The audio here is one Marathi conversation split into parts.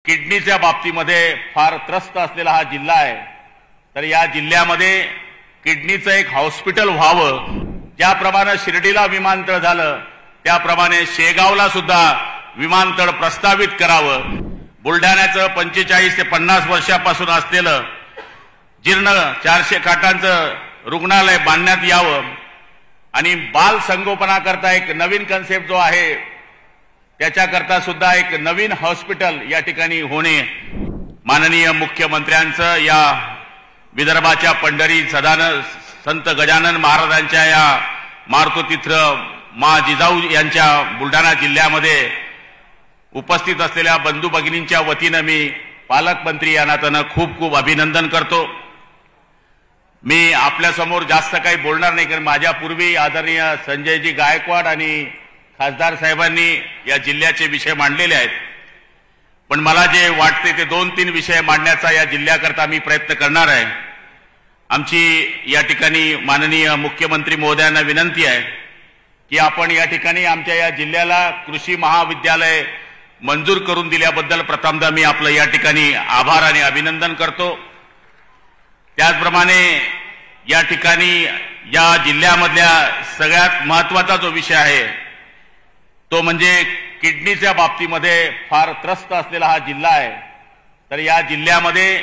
किडनीच्या बाबतीमध्ये फार त्रस्त असलेला हा जिल्हा आहे। तर या जिल्ह्यामध्ये किडनीचं एक हॉस्पिटल व्हावं, ज्याप्रमाणे शिर्डीला विमानतळ झालं त्याप्रमाणे शेगावला सुद्धा विमानतळ प्रस्तावित करावं। बुलढाण्याचं 45 ते 50 वर्षापासून असलेलं जीर्ण 400 खाटांचं रुग्णालय बांधण्यात यावं आणि बाल संगोपनाकरता एक नवीन कन्सेप्ट जो आहे त्याच्याकरता सुद्धा एक नवीन हॉस्पिटल या ठिकाणी होणे माननीय मुख्यमंत्र्यांचं या विदर्भाच्या पंढरी सदानंद संत गजानन महाराजांच्या या मारुतीतीर्थ मा जिजाऊ यांच्या बुलढाणा जिल्ह्यामध्ये उपस्थित असलेल्या बंधू भगिनींच्या वतीने मी पालकमंत्री या नात्याने खूप खूप अभिनंदन करतो। मी आपल्या समोर जास्त काही बोलणार नाही, कारण माझ्यापूर्वी आदरणीय संजयजी गायकवाड आणि खासदार साहेबांनी या जिल्ह्याचे विषय मांडलेले आहेत। पण मला जे वाटते ते 2-3 विषय मांडण्याचा या जिल्ह्याकरता मी प्रयत्न करणार आहे। आमची या ठिकाणी माननीय मुख्यमंत्री महोदयांना विनंती आहे की आपण या ठिकाणी आमच्या या जिल्ह्याला कृषी महाविद्यालय मंजूर करून दिल्याबद्दल प्रथमतः मी आपलं या ठिकाणी आभार आणि अभिनंदन करतो। त्याचप्रमाणे या ठिकाणी या जिल्ह्यामधल्या सगळ्यात महत्त्वाचा जो विषय आहे तो म्हणजे किडनीच्या बाबतीमध्ये फार त्रस्त असलेला हा जिल्हा आहे। तर या जिल्ह्यामध्ये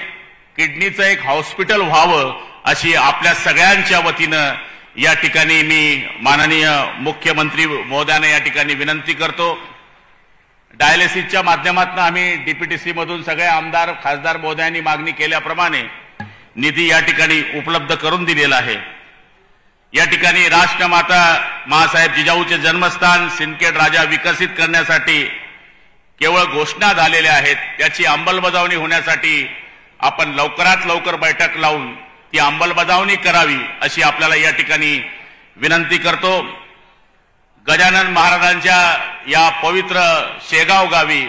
किडनीचं एक हॉस्पिटल व्हावं अशी आपल्या सगळ्यांच्या वतीनं या ठिकाणी मी माननीय मुख्यमंत्री महोदयांना या ठिकाणी विनंती करतो। डायलिसिसच्या माध्यमातून आम्ही डीपीटीसी मधून सगळे आमदार खासदार महोदयांनी मागणी केल्याप्रमाणे निधी या ठिकाणी उपलब्ध करून दिलेला आहे। या ठिकाणी राष्ट्रमाता मासाहेब जिजाऊचे जन्मस्थान सिंदखेड राजा विकसित करण्यासाठी केवळ घोषणा झालेल्या आहेत, त्याची अंमलबजावणी होण्यासाठी आपण लवकरात लवकर बैठक लावून ती अंमलबजावणी करावी अशी आपल्याला या ठिकाणी विनंती करतो। गजानन महाराजांच्या या पवित्र शेगाव गावी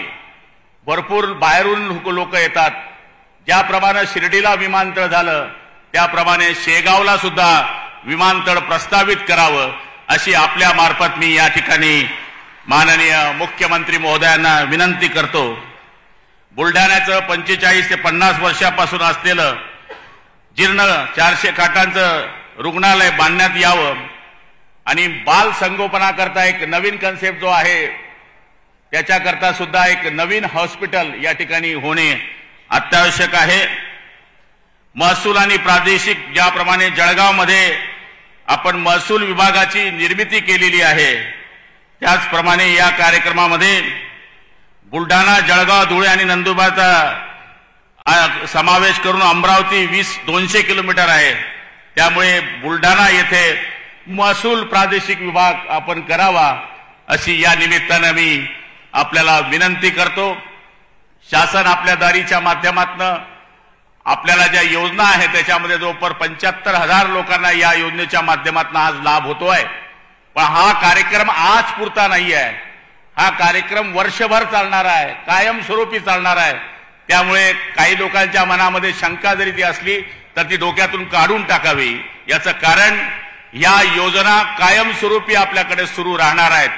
भरपूर बाहेरून लोक येतात। ज्याप्रमाणे शिर्डीला विमानतळ झालं त्याप्रमाणे शेगावला सुद्धा विमानतळ प्रस्तावित करावं अशी आपल्या मार्फत मी या ठिकाणी माननीय मुख्यमंत्री महोदयांना विनंती करतो। बुलढाण्याचं 45 ते 50 वर्षापासून असलेलं जीर्ण 400 खाटांचं रुग्णालय बांधण्यात यावं आणि बाल संगोपनाकरता एक नवीन कन्सेप्ट जो आहे त्याच्याकरता सुद्धा एक नवीन हॉस्पिटल या ठिकाणी होणे अत्यावश्यक आहे। महसूल आणि प्रादेशिक ज्याप्रमाणे जळगावमध्ये आपण महसूल विभागाची निर्मिती केलेली आहे त्याचप्रमाणे या कार्यक्रमामध्ये बुलढाणा जळगाव धुळे आणि नंदुरबारचा समावेश करून अमरावती 200 किलोमीटर आहे। त्यामुळे बुलढाणा येथे महसूल प्रादेशिक विभाग आपण करावा अशी या निमित्ताने मी आपल्याला विनंती करतो। शासन आपल्या दारीच्या माध्यमातून आपल्याला ज्या योजना आहेत त्याच्यामध्ये जवळपास 75,000 लोकांना या योजनेच्या माध्यमातून आज लाभ होतोय। पण हा कार्यक्रम आज पुरता नाही आहे, हा कार्यक्रम वर्षभर चालणार आहे, कायमस्वरूपी चालणार आहे। त्यामुळे काही लोकांच्या मनामध्ये शंका जरी ती असली तर ती डोक्यातून काढून टाकावी। याचं कारण या योजना कायमस्वरूपी आपल्याकडे सुरू राहणार आहेत।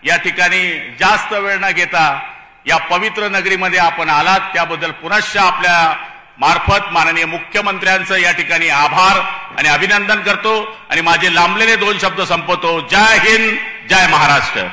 या ठिकाणी जास्त वेळ न घेता या पवित्र नगरीमध्ये आपण आलात त्याबद्दल पुनश्च आपल्या मार्फत माननीय मुख्यमंत्र्यांचं या ठिकाणी आभार आणि अभिनंदन करतो आणि माझे लांबलेले 2 शब्द संपवतो। जय हिंद, जय महाराष्ट्र।